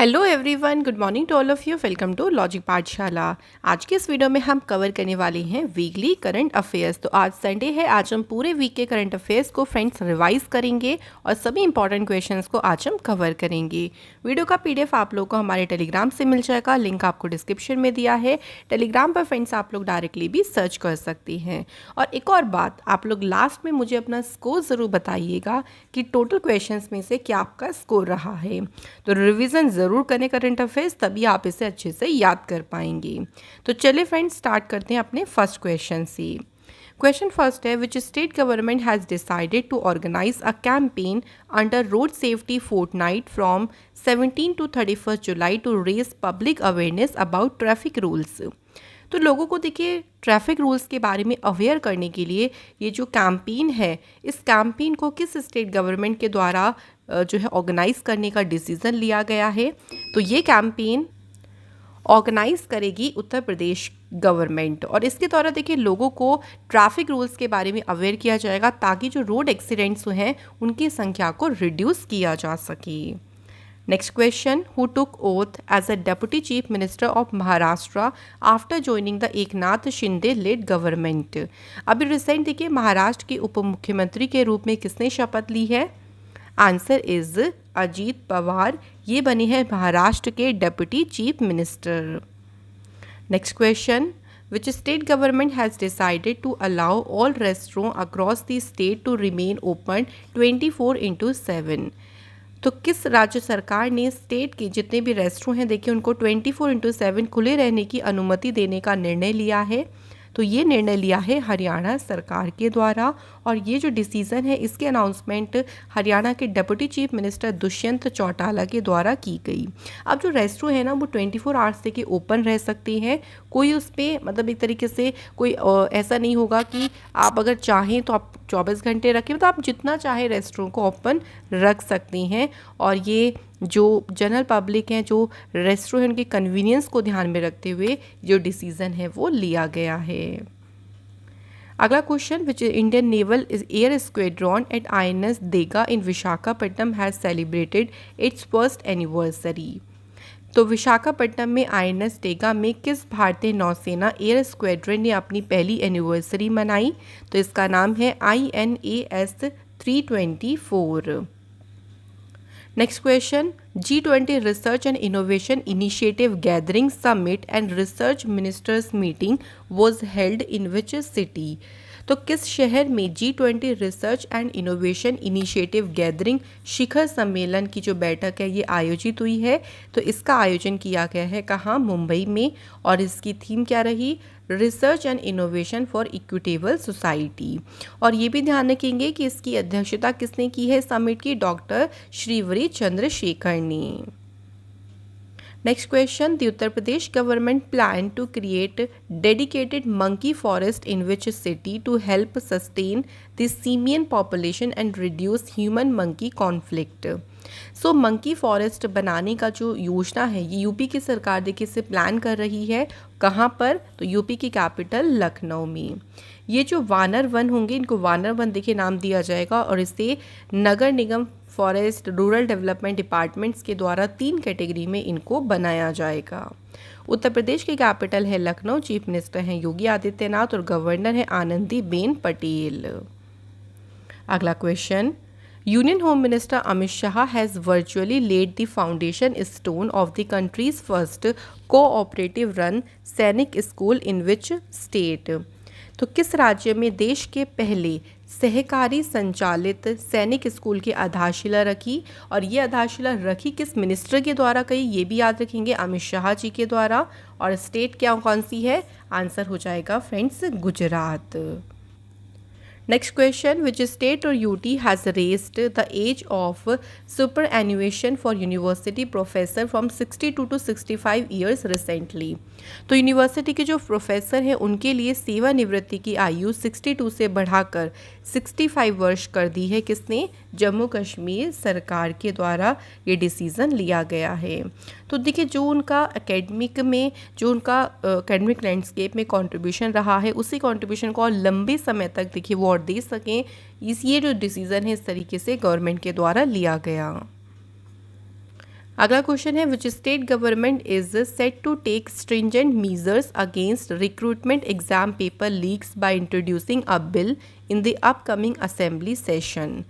Hello everyone, good morning to all of you. Welcome to logic Pathshala. आज के इस video में हम कवर करने वाले हैं वीकली करंट अफेयर्स। तो आज संडे है, आज हम पूरे वीक के करंट अफेयर्स को फ्रेंड्स रिवाइज करेंगे और सभी इंपॉर्टेंट क्वेश्चंस को आज हम कवर करेंगे। वीडियो का पीडीएफ आप लोग को हमारे टेलीग्राम से मिल जाएगा, लिंक आपको डिस्क्रिप्शन में दिया है। टेलीग्राम पर फ्रेंड्स आप लोग डायरेक्टली भी सर्च कर सकती हैं। और एक और बात, आप लोग लास्ट में मुझे अपना स्कोर ज़रूर बताइएगा कि टोटल क्वेश्चंस में से क्या आपका स्कोर रहा है। तो रिवीजन ज़रूर करें करंट अफेयर्स, तभी आप इसे अच्छे से याद कर पाएंगे। तो चलिए फ्रेंड्स, स्टार्ट करते हैं अपने फर्स्ट क्वेश्चन से। क्वेश्चन फर्स्ट है, which state government has decided to organize a campaign under road safety fortnight from 17 to 31 July to raise public awareness about traffic rules. तो लोगों को देखिए ट्रैफिक रूल्स के बारे में अवेयर करने के लिए ये जो कैंपेन है, इस कैंपेन को किस स्टेट गवर्नमेंट के द्वारा जो है ऑर्गेनाइज करने का डिसीज़न लिया गया है। तो ये कैंपेन ऑर्गेनाइज करेगी उत्तर प्रदेश गवर्नमेंट, और इसके द्वारा देखिए लोगों को ट्रैफिक रूल्स के बारे में अवेयर किया जाएगा ताकि जो रोड एक्सीडेंट्स हैं उनकी संख्या को रिड्यूस किया जा सके। Next question, who took oath as a Deputy Chief Minister of Maharashtra after joining the Eknath Shinde led government? अभी रिसेंट देखिए महाराष्ट्र के उप मुख्यमंत्री के रूप में किसने शपथ ली है? Answer is Ajit Pawar. ये बने हैं महाराष्ट्र के deputy chief minister. Next question, which state government has decided to allow all restaurants across the state to remain open 24/7? तो किस राज्य सरकार ने स्टेट के जितने भी रेस्टोरेंट हैं देखिए उनको 24/7 खुले रहने की अनुमति देने का निर्णय लिया है? तो ये निर्णय लिया है हरियाणा सरकार के द्वारा, और ये जो डिसीज़न है इसकी अनाउंसमेंट हरियाणा के deputy chief minister Dushyant Chautala के द्वारा की गई। अब जो रेस्टोरेंट है ना वो 24 आवर्स के ओपन रह सकते हैं। कोई उस पर मतलब एक तरीके से कोई ऐसा नहीं होगा कि आप अगर चाहें तो आप 24 घंटे रखें, तो आप जितना चाहे रेस्टोरेंट को ओपन रख सकती हैं। और ये जो जनरल पब्लिक हैं, जो रेस्टोरेंट के कन्वीनियंस को ध्यान में रखते हुए जो डिसीज़न है वो लिया गया है। अगला question, which Indian naval air squadron at INS Dega in Visakhapatnam has celebrated its first anniversary? तो विशाखापट्टनम में INS देगा में किस भारतीय नौसेना एयर स्क्वाड्रन ने अपनी पहली एनिवर्सरी मनाई? तो इसका नाम है INAS 324। Next question, G20 research and innovation initiative gathering summit and research ministers meeting was held in which city? तो किस शहर में G20 research and innovation initiative gathering शिखर सम्मेलन की जो बैठक है ये आयोजित हुई है? तो इसका आयोजन किया गया है कहाँ? मुंबई में। और इसकी थीम क्या रही? Research and innovation for equitable society. और ये भी ध्यान रखेंगे कि इसकी अध्यक्षता किसने की है समिट की? डॉक्टर श्रीवरी चंद्रशेखर ने। Next question, the Uttar Pradesh government plan to create dedicated monkey forest in which city to help sustain the simian population and reduce human monkey conflict? So monkey forest बनाने का जो योजना है ये यूपी की सरकार देखिए इसे प्लान कर रही है। कहाँ पर? तो यूपी की कैपिटल लखनऊ में। ये जो वानर वन होंगे इनको वानर वन देखिए नाम दिया जाएगा, और इसे नगर निगम, फॉरेस्ट, रूरल डेवलपमेंट डिपार्टमेंट्स के द्वारा 3 कैटेगरी में इनको बनाया जाएगा। उत्तर प्रदेश की कैपिटल है लखनऊ, चीफ मिनिस्टर हैं योगी आदित्यनाथ और गवर्नर है आनंदीबेन पटेल। अगला question, Union Home Minister Amit Shah has virtually laid the foundation stone of the country's first cooperative run सैनिक स्कूल in which state? तो किस राज्य में देश के पहले सहकारी संचालित सैनिक स्कूल की आधारशिला रखी? और ये आधारशिला रखी किस मिनिस्टर के द्वारा कही? ये भी याद रखेंगे, अमित शाह जी के द्वारा। और स्टेट क्या कौन सी है? आंसर हो जाएगा friends Gujarat. Next question, which state और UT has raised the age of superannuation for university professor from 62 to 65 years recently? तो यूनिवर्सिटी के जो प्रोफेसर हैं उनके लिए सेवानिवृत्ति की आयु 62 से बढ़ाकर 65 वर्ष कर दी है। किसने? जम्मू कश्मीर सरकार के द्वारा ये डिसीज़न लिया गया है। तो देखिए जो उनका एकेडमिक में, जो उनका एकेडमिक लैंडस्केप में कंट्रीब्यूशन रहा है, उसी कंट्रीब्यूशन को और लंबे समय तक देखिए वो और दे सकें, इस ये जो डिसीज़न है इस तरीके से गवर्नमेंट के द्वारा लिया गया। अगला क्वेश्चन है which state government is set to take stringent measures against recruitment exam paper leaks by introducing a bill in the upcoming assembly session.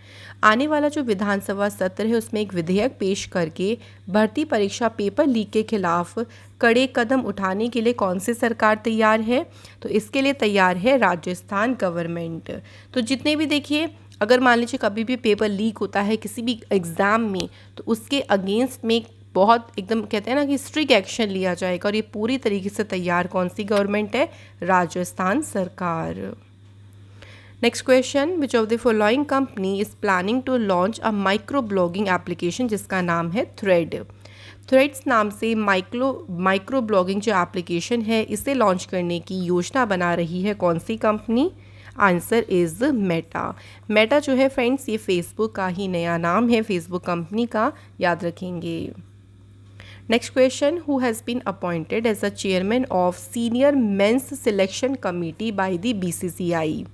आने वाला जो विधानसभा सत्र है उसमें एक विधेयक पेश करके भर्ती परीक्षा पेपर लीक के खिलाफ कड़े कदम उठाने के लिए कौन सी सरकार तैयार है? तो इसके लिए तैयार है राजस्थान गवर्नमेंट। तो जितने भी देखिए, अगर मान लीजिए कभी भी पेपर लीक होता है किसी भी एग्ज़ाम में, तो उसके अगेंस्ट में बहुत एकदम कहते हैं ना कि स्ट्रिक्ट एक्शन लिया जाएगा, और ये पूरी तरीके से तैयार कौन सी गवर्नमेंट है? राजस्थान सरकार। Next question, which of the following company is planning to launch a micro blogging application जिसका नाम है थ्रेड। थ्रेड्स नाम से माइक्रो ब्लॉगिंग जो एप्लीकेशन है इसे लॉन्च करने की योजना बना रही है कौन सी company? Answer is Meta. Meta जो है फ्रेंड्स ये फेसबुक का ही नया नाम है, फेसबुक कंपनी का, याद रखेंगे। Next question, who has been appointed as a chairman of senior men's selection committee by the BCCI.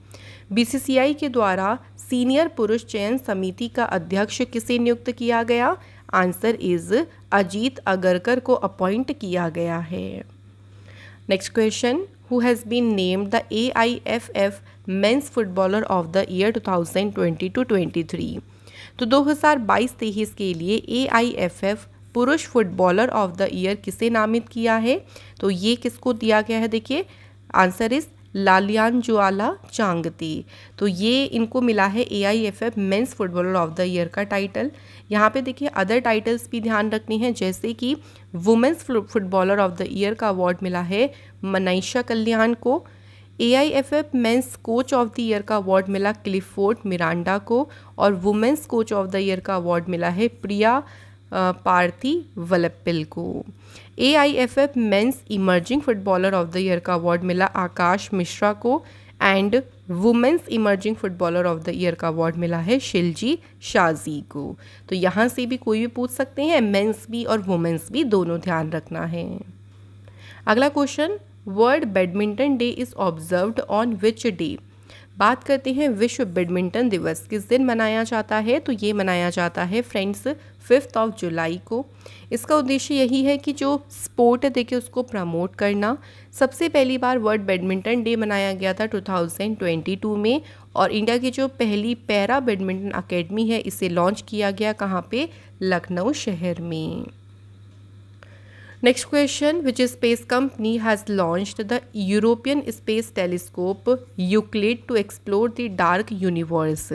BCCI के द्वारा सीनियर पुरुष चयन समिति का अध्यक्ष किसे नियुक्त किया गया? आंसर इज़ अजीत अगरकर को अपॉइंट किया गया है। Next question, who has been named the AIFF Men's Footballer of the Year 2022-23। तो 2022-23 के लिए AIFF पुरुष फुटबॉलर ऑफ द ईयर किसे नामित किया है? तो ये किसको दिया गया है? देखिए आंसर इज लालियानजुआला चांगती। तो ये इनको मिला है AIFF men's footballer of the year का टाइटल। यहाँ पे देखिए अदर टाइटल्स भी ध्यान रखने हैं, जैसे कि women's footballer of the year का अवार्ड मिला है मनीषा कल्याण को। AIFF men's coach of the year का अवार्ड मिला क्लिफोर्ड मिरांडा को, और women's coach of the year का अवार्ड मिला है प्रिया पार्थी वलप्पिल को। AIFF men's emerging footballer of the year का अवार्ड मिला आकाश मिश्रा को, and women's emerging footballer of the year का अवार्ड मिला है शिलजी शाजी को। तो यहाँ से भी कोई भी पूछ सकते हैं, मेंस भी और वुमेंस भी दोनों ध्यान रखना है। अगला question, world badminton day is observed on which day. बात करते हैं विश्व बैडमिंटन दिवस किस दिन मनाया जाता है? तो ये मनाया जाता है फ्रेंड्स 5 जुलाई को। इसका उद्देश्य यही है कि जो स्पोर्ट है देखिए उसको प्रमोट करना। सबसे पहली बार वर्ल्ड बैडमिंटन डे मनाया गया था 2022 में, और इंडिया की जो पहली पैरा बैडमिंटन अकेडमी है इसे लॉन्च किया गया कहाँ पे? लखनऊ शहर में। Next question, which space company has launched the European space telescope Euclid to explore the dark universe.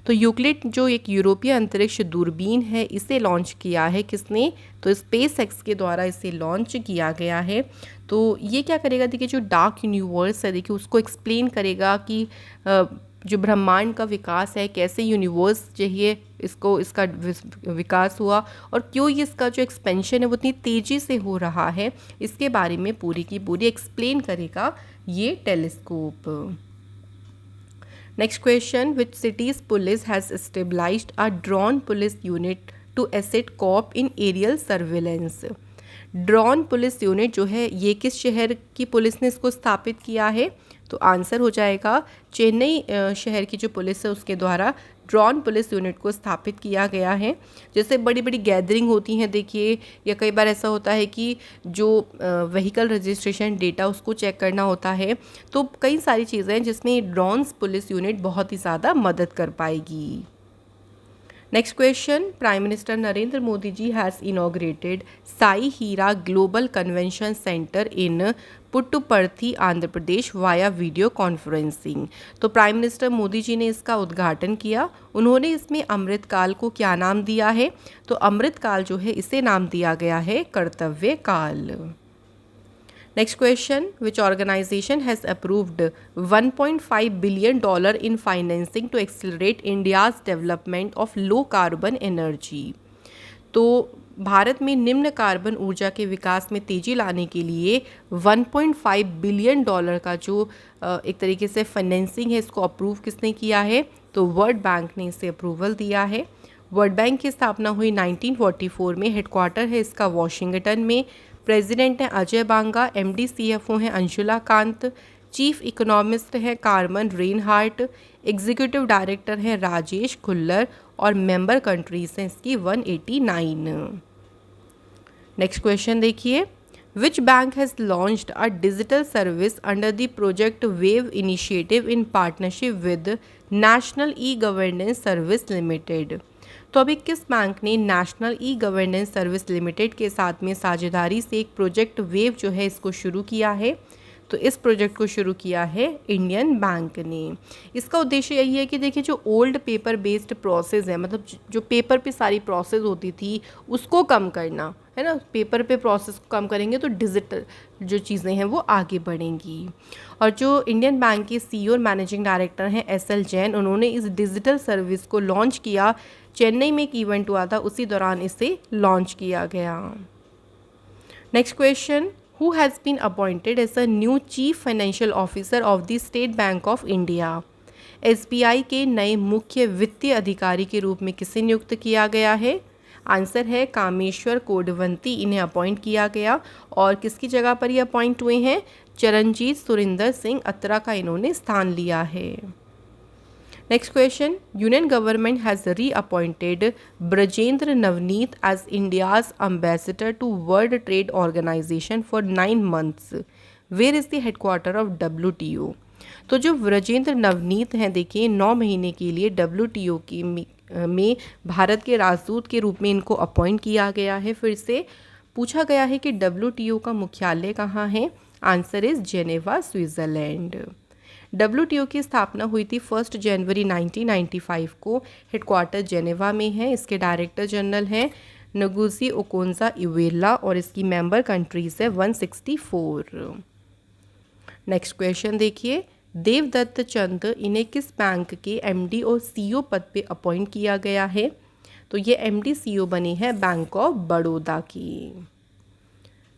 तो यूक्लिड जो एक यूरोपीय अंतरिक्ष दूरबीन है इसे लॉन्च किया है किसने? तो स्पेस एक्स के द्वारा इसे लॉन्च किया गया है। तो ये क्या करेगा? देखिए जो डार्क यूनिवर्स है देखिए उसको एक्सप्लेन करेगा कि जो ब्रह्मांड का विकास है, कैसे यूनिवर्स जो है इसका विकास हुआ, और क्यों ये इसका जो एक्सपेंशन है वो इतनी तेज़ी से हो रहा है, इसके बारे में पूरी की पूरी एक्सप्लेन करेगा ये telescope. Next question, which city's police has stabilized a drone police unit to assist cop in aerial surveillance. Drone police unit जो है ये किस शहर की पुलिस ने इसको स्थापित किया है? तो आंसर हो जाएगा चेन्नई शहर की जो पुलिस है उसके द्वारा ड्रोन पुलिस यूनिट को स्थापित किया गया है। जैसे बड़ी बड़ी गैदरिंग होती हैं देखिए, या कई बार ऐसा होता है कि जो व्हीकल रजिस्ट्रेशन डेटा उसको चेक करना होता है, तो कई सारी चीज़ें हैं जिसमें ड्रोन पुलिस यूनिट बहुत ही ज़्यादा मदद कर पाएगी। Next question, prime minister Narendra Modi ji has inaugurated Sai Hira global convention centre in Puttaparthi Andhra Pradesh via video conferencing. तो प्राइम मिनिस्टर मोदी जी ने इसका उद्घाटन किया। उन्होंने इसमें अमृतकाल को क्या नाम दिया है? तो अमृतकाल जो है इसे नाम दिया गया है Kartavya Kaal. Next question, which organization has approved $1.5 billion in financing to accelerate India's development of low carbon energy. तो भारत में निम्न कार्बन ऊर्जा के विकास में तेज़ी लाने के लिए $1.5 बिलियन का जो एक तरीके से फाइनेंसिंग है इसको अप्रूव किसने किया है? तो वर्ल्ड बैंक ने इसे अप्रूवल दिया है। वर्ल्ड बैंक की स्थापना हुई 1944 में, हेडक्वार्टर है इसका वॉशिंगटन में। प्रेसिडेंट हैं अजय बांगा, MD CFO हैं अंशुला कांत, चीफ इकोनॉमिस्ट हैं कार्मन रेनहार्ट, एग्जीक्यूटिव डायरेक्टर हैं राजेश खुल्लर, और मेंबर कंट्रीज हैं इसकी 189। नेक्स्ट क्वेश्चन देखिए, विच bank has launched a digital service under the project wave initiative in partnership with national e governance service limited. तो अभी किस बैंक ने national e governance service limited के साथ में साझेदारी से एक प्रोजेक्ट वेव जो है इसको शुरू किया है? तो इस प्रोजेक्ट को शुरू किया है इंडियन बैंक ने। इसका उद्देश्य यही है कि देखिए, जो ओल्ड पेपर बेस्ड प्रोसेस है, मतलब जो पेपर पे सारी प्रोसेस होती थी उसको कम करना है ना। पेपर पे प्रोसेस को कम करेंगे तो डिजिटल जो चीज़ें हैं वो आगे बढ़ेंगी। और जो इंडियन बैंक के सीईओ और मैनेजिंग डायरेक्टर हैं SL जैन, उन्होंने इस डिजिटल सर्विस को लॉन्च किया। चेन्नई में एक इवेंट हुआ था, उसी दौरान इसे लॉन्च किया गया। Next question, who has been appointed as a new chief financial officer of the State Bank of India? SBI के नए मुख्य वित्तीय अधिकारी के रूप में किसे नियुक्त किया गया है? आंसर है कामेश्वर कोडवंती, इन्हें अपॉइंट किया गया। और किसकी जगह पर ये अपॉइंट हुए हैं? चरणजीत सुरिंदर सिंह अत्रा का इन्होंने स्थान लिया है। Next question, union government has reappointed Brajendra Navnit as India's ambassador to world trade organization for 9 months। Where is the headquarter of WTO? तो जो ब्रजेंद्र नवनीत हैं, देखिए 9 महीने के लिए WTO की में भारत के राजदूत के रूप में इनको अपॉइंट किया गया है। फिर से पूछा गया है कि WTO का मुख्यालय कहाँ है? Answer is Geneva, Switzerland. WTO की स्थापना हुई थी 1 जनवरी 1995 को। हेडक्वार्टर जेनेवा में है। इसके डायरेक्टर जनरल हैं नगुजी ओकोंजा इवेला और इसकी मेंबर कंट्रीज है 164। नेक्स्ट क्वेश्चन देखिए, देवदत्त चंद, इन्हें किस बैंक के MD और CEO पद पे अपॉइंट किया गया है? तो ये MD CEO बने हैं बैंक ऑफ बड़ौदा की।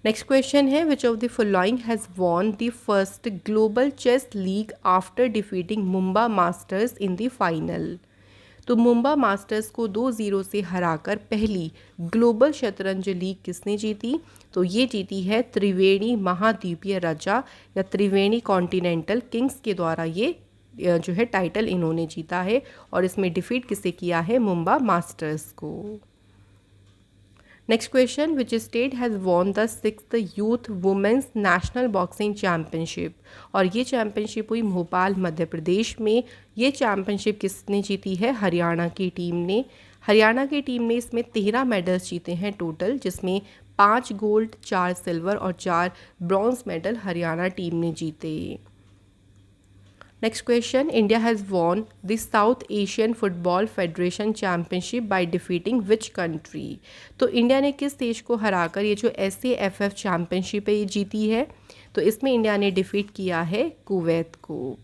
नेक्स्ट क्वेश्चन है, which of the following has won the first global chess league after defeating Mumba masters in the final? तो मुंबा मास्टर्स को 2-0 से हराकर पहली ग्लोबल शतरंज लीग किसने जीती? तो ये जीती है त्रिवेणी महाद्वीपीय राजा या त्रिवेणी कॉन्टिनेंटल किंग्स के द्वारा। ये जो है टाइटल इन्होंने जीता है। और इसमें डिफीट किसे किया है? मुंबा मास्टर्स को। Next question, which state has won the 6th youth women's national boxing championship? और ये चैम्पियनशिप हुई भोपाल, मध्य प्रदेश में। ये चैम्पियनशिप किसने जीती है? हरियाणा की टीम ने। हरियाणा की टीम ने इसमें 13 मेडल्स जीते हैं टोटल, जिसमें 5 गोल्ड, 4 सिल्वर और 4 ब्रॉन्ज मेडल हरियाणा टीम ने जीते। Next question, India has won the south Asian football federation championship by defeating which country? तो इंडिया ने किस देश को हराकर ये जो SAFF चैम्पियनशिप है ये जीती है? तो इसमें इंडिया ने डिफीट किया है कुवैत को।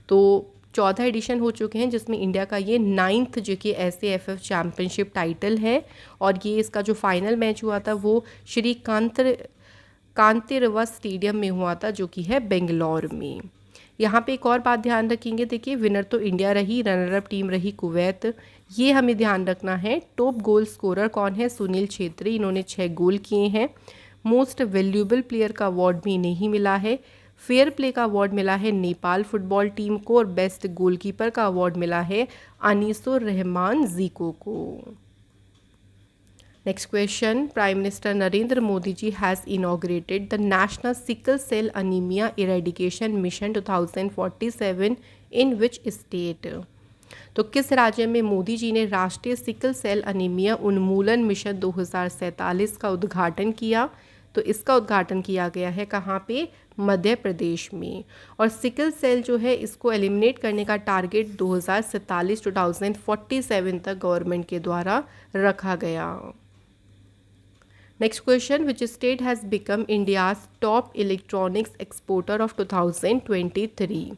तो 14 एडिशन हो चुके हैं, जिसमें इंडिया का ये 9th जो कि SAFF चैम्पियनशिप टाइटल है। और ये इसका जो फाइनल मैच हुआ था वो श्री कांतिरवा स्टेडियम में हुआ था, जो कि है बेंगलोर में। यहाँ पे एक और बात ध्यान रखेंगे, देखिए विनर तो इंडिया रही, रनर अप टीम रही कुवैत। ये हमें ध्यान रखना है। टॉप गोल स्कोरर कौन है? सुनील छेत्री, इन्होंने 6 गोल किए हैं। मोस्ट वैल्यूएबल प्लेयर का अवार्ड भी नहीं मिला है। फेयर प्ले का अवार्ड मिला है नेपाल फुटबॉल टीम को। और बेस्ट गोलकीपर का अवार्ड मिला है अनीसुर रहमान जीको को। Next question, prime minister Narendra Modi ji has inaugurated the national sickle cell anemia eradication mission 2047 in which state? तो किस राज्य में मोदी जी ने राष्ट्रीय सिकल सेल अनीमिया उन्मूलन मिशन 2047 का उद्घाटन किया? तो इसका उद्घाटन किया गया है कहाँ पे? मध्य प्रदेश में। और सिकल सेल जो है इसको एलिमिनेट करने का टारगेट 2047 तक गवर्नमेंट के द्वारा रखा गया। Next question, which state has become India's top electronics exporter of 2023?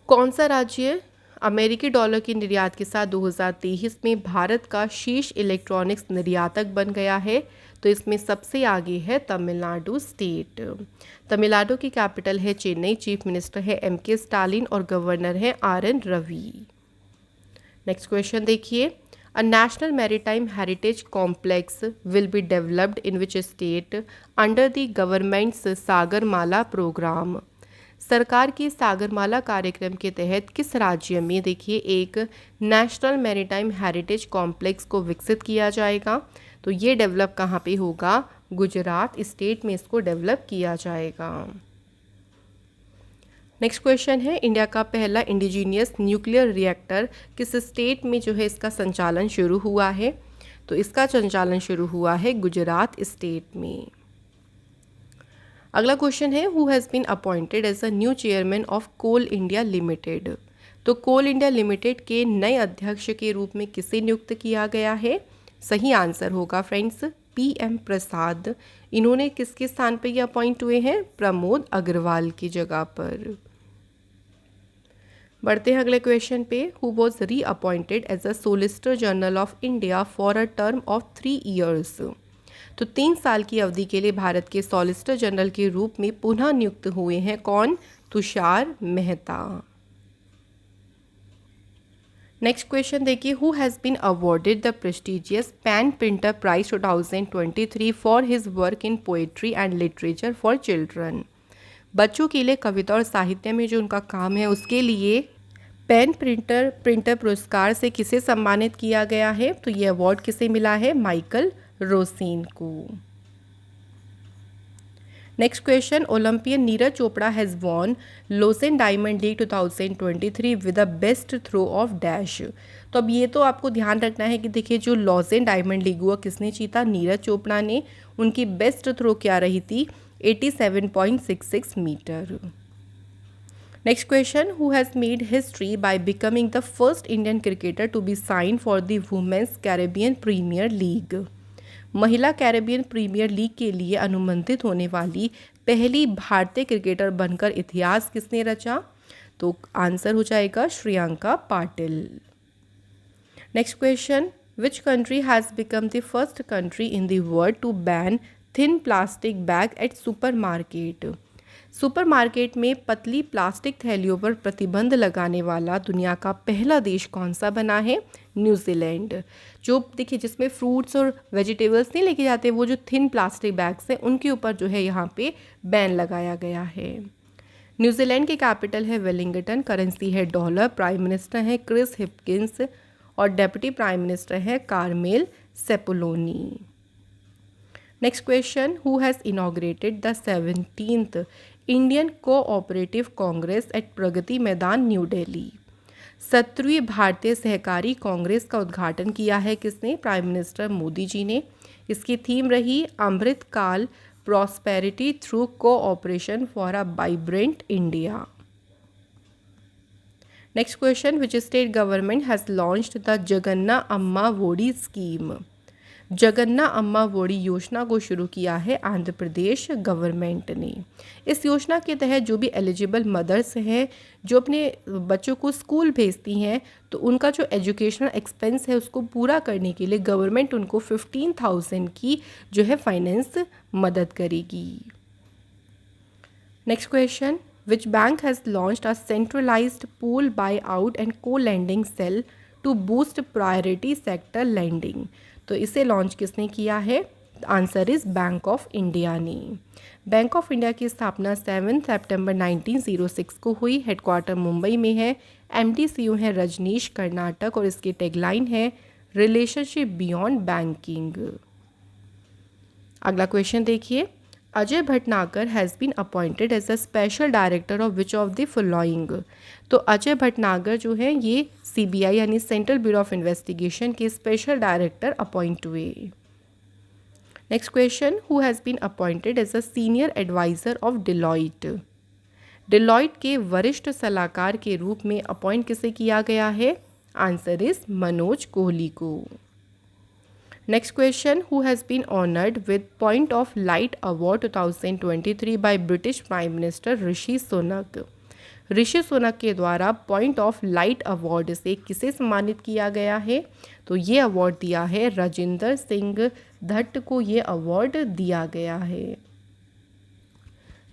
कौन सा राज्य अमेरिकी डॉलर के निर्यात के साथ 2023 में भारत का शीर्ष इलेक्ट्रॉनिक्स निर्यातक बन गया है? तो इसमें सबसे आगे है तमिलनाडु स्टेट। तमिलनाडु की कैपिटल है चेन्नई। चीफ मिनिस्टर है MK स्टालिन और गवर्नर है RN रवि। नेक्स्ट क्वेश्चन देखिए, A national maritime heritage complex will be developed in which state under the government's Sagarmala program? सरकार के सागरमाला कार्यक्रम के तहत किस राज्य में देखिए एक नेशनल मैरीटाइम हेरिटेज कॉम्प्लेक्स को विकसित किया जाएगा? तो ये डेवलप कहाँ पे होगा? गुजरात स्टेट में इसको डेवलप किया जाएगा। नेक्स्ट क्वेश्चन है, इंडिया का पहला इंडिजीनियस न्यूक्लियर रिएक्टर किस स्टेट में जो है इसका संचालन शुरू हुआ है? तो इसका संचालन शुरू हुआ है गुजरात स्टेट में। अगला क्वेश्चन है, who has been appointed as a new chairman of coal India limited? तो कोल इंडिया लिमिटेड के नए अध्यक्ष के रूप में किसे नियुक्त किया गया है? सही आंसर होगा फ्रेंड्स PM प्रसाद। इन्होंने किसके स्थान पर ये अपॉइंट हुए हैं? प्रमोद अग्रवाल की जगह पर। बढ़ते हैं अगले क्वेश्चन पे, who was reappointed as a solicitor general of India for a term of 3 years? तो 3 साल की अवधि के लिए भारत के सॉलिसिटर जनरल के रूप में पुनः नियुक्त हुए हैं कौन? तुषार मेहता। नेक्स्ट क्वेश्चन देखिए, who has been awarded the prestigious pen printer prize 2023 for his work in poetry and literature for children? बच्चों के लिए कविता और साहित्य में जो उनका काम है उसके लिए पेन प्रिंटर पुरस्कार से किसे सम्मानित किया गया है? तो ये अवार्ड किसे मिला है? माइकल रोसिन को। Next question, Olympian Neeraj Chopra has won Lausanne diamond league 2023 with the best throw of dash. तो अब ये तो आपको ध्यान रखना है कि देखिए जो लॉसेन डायमंड लीग हुआ किसने जीता? नीरज चोपड़ा ने। उनकी बेस्ट थ्रो क्या रही थी? 87.66 metre. Next question, who has made history by becoming the first Indian cricketer to be sign for the women's Caribbean premier league? महिला कैरेबियन प्रीमियर लीग के लिए अनुबंधित होने वाली पहली भारतीय क्रिकेटर बनकर इतिहास किसने रचा? तो आंसर हो जाएगा Shreyanka Patil. Next question, which country has become the first country in the world to ban thin plastic bag at supermarket? Supermarket में पतली प्लास्टिक थैलियों पर प्रतिबंध लगाने वाला दुनिया का पहला देश कौन सा बना है? न्यूजीलैंड। जो देखिए जिसमें फ्रूट्स और वेजिटेबल्स नहीं लेके जाते, वो जो थिन प्लास्टिक बैग्स हैं उनके ऊपर जो है यहाँ पे बैन लगाया गया है। न्यूजीलैंड की कैपिटल है वेलिंगटन, करेंसी है डॉलर, प्राइम मिनिस्टर है क्रिस हिप्किंस और डेप्यूटी प्राइम मिनिस्टर है Carmel Sepuloni. Next question, who has inaugurated the 17th Indian cooperative congress at Pragati Maidan new Delhi? 17वीं भारतीय सहकारी कांग्रेस का उद्घाटन किया है किसने? प्राइम मिनिस्टर मोदी जी ने। इसकी थीम रही Amrit Kaal prosperity through cooperation for a vibrant India. Next question, which state government has launched the Jaganna Amma Vodi scheme? Jagananna Amma वोडी योजना को शुरू किया है आंध्र प्रदेश गवर्नमेंट ने। इस योजना के तहत जो भी एलिजिबल मदर्स हैं जो अपने बच्चों को स्कूल भेजती हैं, तो उनका जो एजुकेशनल एक्सपेंस है उसको पूरा करने के लिए गवर्नमेंट उनको 15,000 की जो है फाइनेंस मदद करेगी। Next question, which bank has launched a centralised pool buy out and co lending cell to boost priority sector lending? तो इसे लॉन्च किसने किया है? Answer is bank of India ने। बैंक ऑफ इंडिया की स्थापना 7 सितंबर 1906 को हुई। हेडक्वार्टर मुंबई में है। MD CEO है रजनीश कर्नाटक और इसकी टैगलाइन है रिलेशनशिप बियॉन्ड बैंकिंग। अगला क्वेश्चन देखिए, Ajay Bhatnagar has been appointed as a special director of which of the following? तो अजय भटनागर जो है ये CBI यानी सेंट्रल ब्यूरो ऑफ इन्वेस्टिगेशन के स्पेशल डायरेक्टर अपॉइंट हुए। Next question, who has been appointed as a senior adviser of Deloitte? Deloitte के वरिष्ठ सलाहकार के रूप में अपॉइंट किसे किया गया है? आंसर इज मनोज कोहली को। Next question, who has been honoured with point of light award 2023 by British prime minister Rishi Sunak? Rishi Sunak के द्वारा पॉइंट ऑफ लाइट अवार्ड से किसे सम्मानित किया गया है? तो ये अवार्ड दिया है राजिंदर सिंह धट्ट को ये अवार्ड दिया गया है।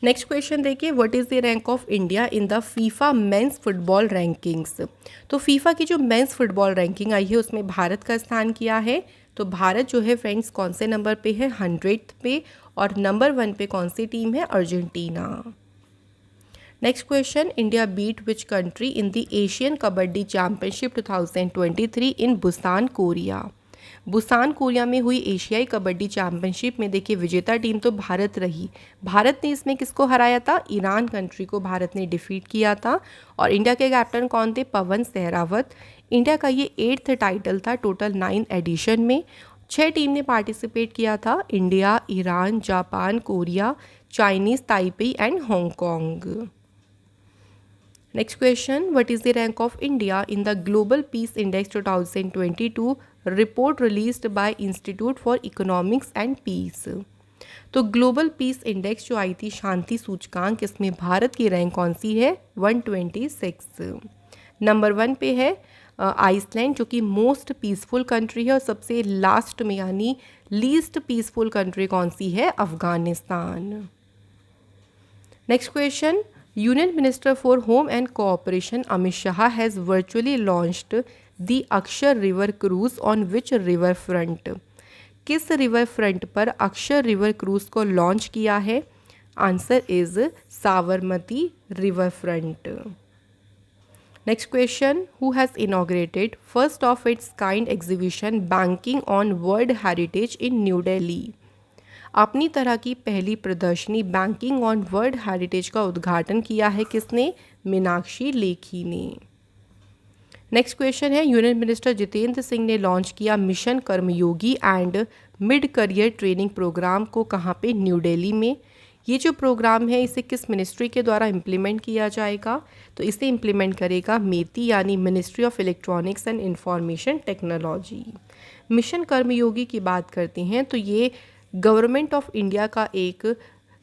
नेक्स्ट क्वेश्चन देखिए, what is the rank of India in the FIFA mains football rankings? तो फीफा की जो मेंस फुटबॉल रैंकिंग आई है उसमें भारत का स्थान क्या है? तो भारत जो है फ्रेंड्स कौन से नंबर पे है? 100th पे। और नंबर 1 पे कौन सी टीम है? Argentina. Next question, India beat which country in the Asian kabaddi championship 2023 in Busan Korea? Busan Korea में हुई एशियाई कबड्डी चैंपियनशिप में देखिए विजेता टीम तो भारत रही। भारत ने इसमें किसको हराया था? ईरान कंट्री को भारत ने डिफीट किया था। और इंडिया के कैप्टन कौन थे? पवन सहरावत। इंडिया का ये 8th टाइटल था टोटल 9 एडिशन में। 6 टीम ने पार्टिसिपेट किया था, India, Iran, Japan, Korea, Chinese Taipei and Hong Kong. Next question, what is the rank of India in the Global Peace Index 2022 report released by Institute for Economics and Peace? तो global peace index जो आई थी, शांति सूचकांक, इसमें भारत की rank कौन सी है? 126। Number 1 पे है आइसलैंड, जो कि मोस्ट पीसफुल कंट्री है। और सबसे लास्ट में यानी लीस्ट पीसफुल कंट्री कौन सी है? Afghanistan. Next question, Union Minister for Home and Cooperation Amit Shah has virtually launched the Akshar River Cruise on which river front? किस रिवर फ्रंट पर अक्षर रिवर क्रूज को लॉन्च किया है? Answer is Sabarmati river front. Next question, who has inaugurated first of its kind exhibition banking on world heritage in new Delhi? अपनी तरह की पहली प्रदर्शनी बैंकिंग ऑन वर्ल्ड हेरिटेज का उद्घाटन किया है किसने? मीनाक्षी लेखी ने। नेक्स्ट क्वेश्चन है, यूनियन मिनिस्टर जितेंद्र सिंह ने लॉन्च किया mission Karmayogi and mid career training programme को कहाँ पे? न्यू दिल्ली में। ये जो प्रोग्राम है इसे किस मिनिस्ट्री के द्वारा इम्प्लीमेंट किया जाएगा? तो इसे इम्प्लीमेंट करेगा मेती यानी ministry of electronics and information technology. Mission Karmayogi की बात करते हैं तो ये गवर्नमेंट ऑफ इंडिया का एक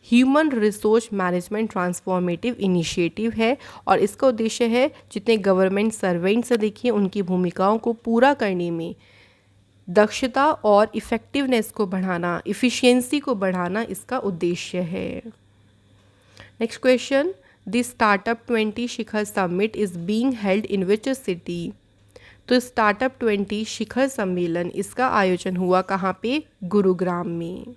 human resource management transformative initiative है। और इसका उद्देश्य है जितने गवर्नमेंट सर्वेंट्स देखिए उनकी भूमिकाओं को पूरा करने में दक्षता और इफ़ेक्टिवनेस को बढ़ाना, इफ़िशियंसी को बढ़ाना इसका उद्देश्य है। Next question, the startup 20 Shikhar summit is being held in which city? तो स्टार्टअप 20 शिखर सम्मेलन इसका आयोजन हुआ कहाँ पे? गुरुग्राम में।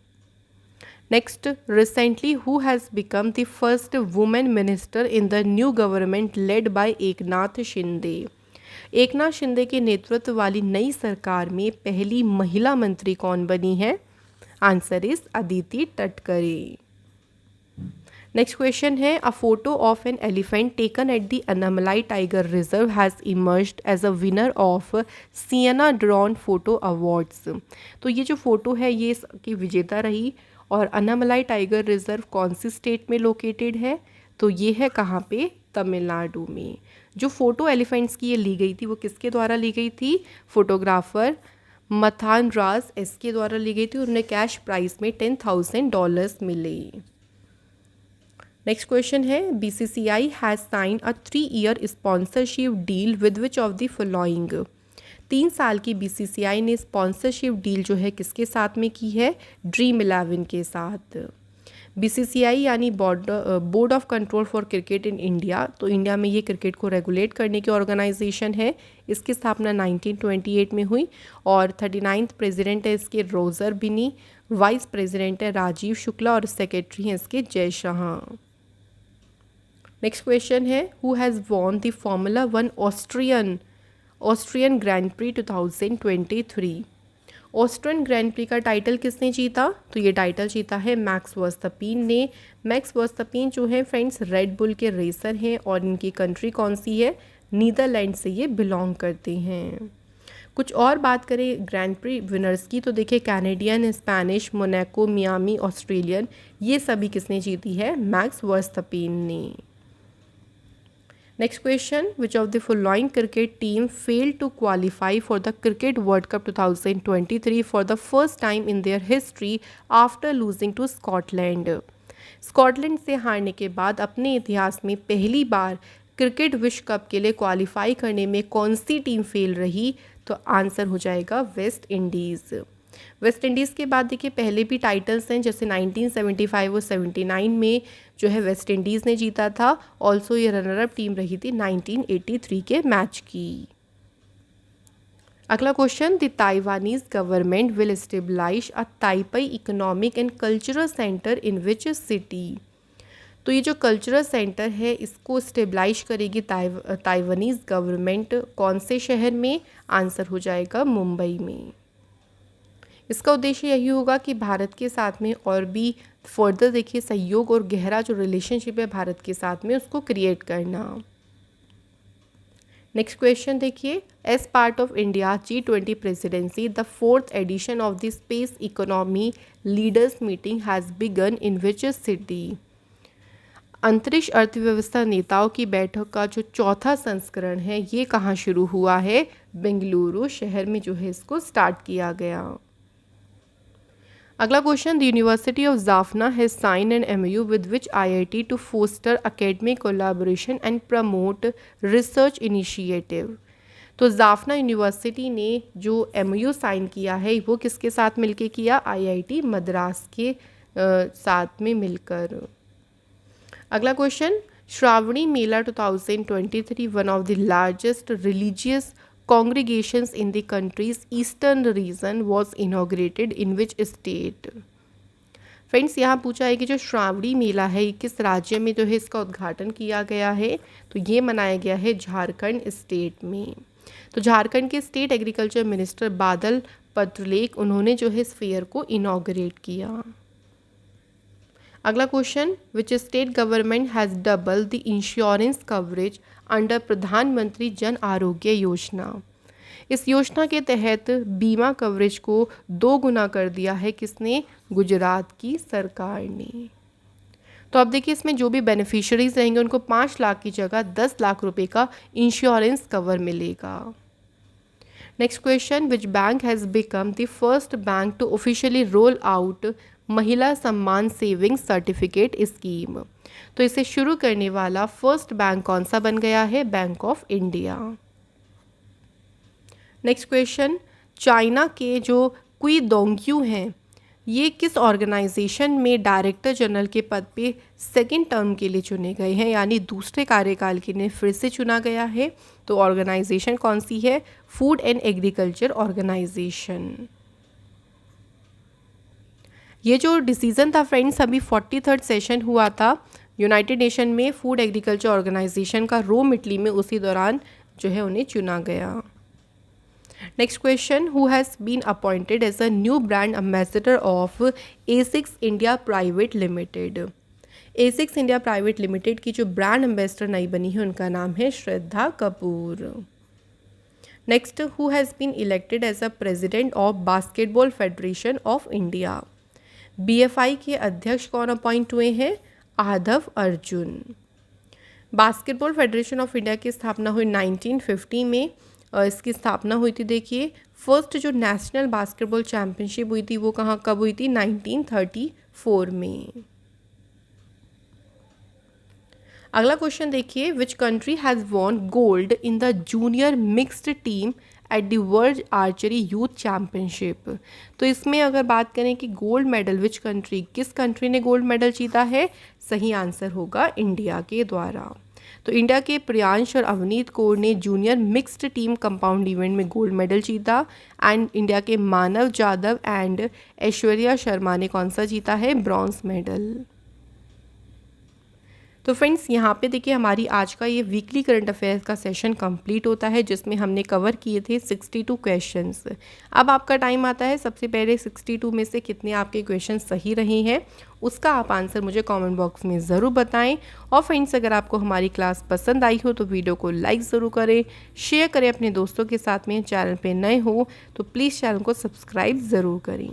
Next, recently who has become the first women minister in the new government led by Eknath Shinde? Eknath Shinde के नेतृत्व वाली नई सरकार में पहली महिला मंत्री कौन बनी है? Answer is Aditi Tatkare. Next question है, a photo of an elephant taken at the Anamalai tiger reserve has emerged as a winner of Siena drone photo awards. तो ये जो फोटो है ये इसकी विजेता रही। और अनामलाई टाइगर रिजर्व कौन सी स्टेट में लोकेटेड है? तो ये है कहाँ पे? तमिलनाडु में। जो फ़ोटो एलिफेंट्स की ये ली गई थी वो किसके द्वारा ली गई थी? फोटोग्राफर मथान राज एस के द्वारा ली गई थी। उन्हें कैश प्राइस में $10,000 मिले। नेक्स्ट क्वेश्चन है, BCCI has sign a 3-year sponsorship deal with which of the following? 3 साल की BCCI ने स्पॉन्सरशिप डील जो है किसके साथ में की है? ड्रीम 11 के साथ। BCCI यानी board of control for cricket in India, तो इंडिया में ये क्रिकेट को रेगुलेट करने की ऑर्गेनाइजेशन है। इसकी स्थापना 1928 में हुई और 39th प्रेसिडेंट है इसके रोजर बिनी, वाइस प्रेसिडेंट है राजीव शुक्ला और सेक्रेटरी हैं इसके जय शाह। नेक्स्ट क्वेश्चन है, who has won the formula 1 Austrian grand pre 2023? Austrian grand pre का टाइटल किसने जीता? तो ये टाइटल जीता है मैक्स वर्स्टैपिन ने। मैक्स वर्स्टैपिन जो है फ्रेंड्स रेड बुल के रेसर हैं और इनकी कंट्री कौन सी है? नीदरलैंड से ये बिलोंग करते हैं। कुछ और बात करें ग्रैंड प्री विनर्स की तो देखिए Canadian, Spanish, Monaco, Miami, Australian, ये सभी किसने जीती है? मैक्स वर्स्टैपिन ने। Next question, which of the following cricket team failed to qualify for the cricket world cup 2023 for the first time in their history after losing to Scotland? Scotland से हारने के बाद अपने इतिहास में पहली बार क्रिकेट विश्व कप के लिए क्वालिफाई करने में कौन सी टीम फेल रही? तो आंसर हो जाएगा वेस्ट इंडीज़। वेस्ट इंडीज़ के बाद देखिए पहले भी टाइटल्स हैं, जैसे 1975 और 79 में जो है वेस्ट इंडीज़ ने जीता था। ऑल्सो ये रनर अप टीम रही थी 1983 के मैच की। अगला question, the Taiwanese government will establish a Taipei economic and cultural centre in which city? तो ये जो कल्चरल सेंटर है इसको स्टेबलाइज करेगी ताइवानीज गवर्नमेंट कौन से शहर में? आंसर हो जाएगा मुंबई में। इसका उद्देश्य यही होगा कि भारत के साथ में और भी फर्दर देखिए सहयोग और गहरा जो रिलेशनशिप है भारत के साथ में उसको क्रिएट करना। नेक्स्ट क्वेश्चन देखिए, as part of India G20 presidency the 4th edition of the space economy leaders meeting has begun in which city. अंतरिक्ष अर्थव्यवस्था नेताओं की बैठक का जो चौथा संस्करण है ये कहाँ शुरू हुआ है? बेंगलुरु शहर में जो है इसको स्टार्ट किया गया। अगला question, the university of Jaffna has sign an MOU with which IIT to foster academic collaboration and promote research initiative. तो जाफना यूनिवर्सिटी ने जो MOU साइन किया है वो किसके साथ मिलकर किया? IIT मद्रास के साथ में मिलकर। अगला question, Shravani Mela 2023 one of the largest religious congregations in the country's eastern region was inaugurated in which state? Friends यहाँ पूछा है कि जो श्रावणी मेला है ये किस राज्य में जो है इसका उद्घाटन किया गया है? तो ये मनाया गया है झारखंड स्टेट में। तो झारखंड के state agriculture minister Badal Patralekh उन्होंने जो है इस फेयर को इनॉग्रेट किया। अगला question, which state government has double the insurance coverage under प्रधानमंत्री जन आरोग्य योजना। इस योजना के तहत बीमा कवरेज को 2 गुना कर दिया है किसने? गुजरात की सरकार ने। तो अब देखिए इसमें जो भी बेनिफिशियरीज रहेंगे उनको 5 लाख की जगह 10 लाख रुपए का इंश्योरेंस कवर मिलेगा। Next question, which bank has become the first bank to officially roll out Mahila Samman saving certificate scheme. तो इसे शुरू करने वाला फर्स्ट बैंक कौन सा बन गया है? Bank of India. Next question, China के जो क्वी दोंग्यू हैं ये किस ऑर्गेनाइजेशन में डायरेक्टर जनरल के पद पे 2nd टर्म के लिए चुने गए हैं, यानी दूसरे कार्यकाल के लिए फिर से चुना गया है? तो ऑर्गेनाइजेशन कौन सी है? Food and agriculture organisation. ये जो डिसीज़न था फ्रेंड्स अभी 43rd सेशन हुआ था यूनाइटेड नेशन में फूड एग्रीकल्चर ऑर्गेनाइजेशन का रोम इटली में, उसी दौरान जो है उन्हें चुना गया। Next question, who has been appointed as a new brand ambassador of A6 India private limited. A6 India private limited की जो ब्रांड एम्बेसडर नई बनी है उनका नाम है Shraddha Kapoor. Next, who has been elected as a president of basketball federation of India. BFI के अध्यक्ष कौन अपॉइंट हुए हैं? Aadhav Arjun. Basketball federation of India की स्थापना हुई 1950 में। इसकी स्थापना हुई थी देखिए, फर्स्ट जो नेशनल बास्केटबॉल चैम्पियनशिप हुई थी वो कब हुई थी? 1934 में। अगला क्वेश्चन देखिए, विच country has won gold in the junior mixed team at the world archery youth championship. तो इसमें अगर बात करें कि गोल्ड मेडल विच कंट्री, किस कंट्री ने गोल्ड मेडल जीता है? सही आंसर होगा इंडिया के द्वारा। तो इंडिया के प्रियांश और अवनीत कौर ने junior mixed team compound event में गोल्ड मेडल जीता। एंड इंडिया के मानव जाधव एंड ऐश्वर्या शर्मा ने कौन सा जीता है? Bronze medal. तो फ्रेंड्स यहाँ पे देखिए हमारी आज का ये वीकली करंट अफेयर्स का सेशन कंप्लीट होता है जिसमें हमने कवर किए थे 62 क्वेश्चंस। अब आपका टाइम आता है, सबसे पहले 62 में से कितने आपके क्वेश्चन सही रहे हैं उसका आप आंसर मुझे कमेंट बॉक्स में ज़रूर बताएं। और फ्रेंड्स अगर आपको हमारी क्लास पसंद आई हो तो वीडियो को लाइक ज़रूर करें, शेयर करें अपने दोस्तों के साथ में। चैनल पर नए हो तो प्लीज़ चैनल को सब्सक्राइब ज़रूर करें।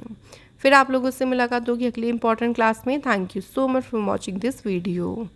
फिर आप लोगों से मुलाकात होगी अगली इंपॉर्टेंट क्लास में। Thank you so much for watching this video.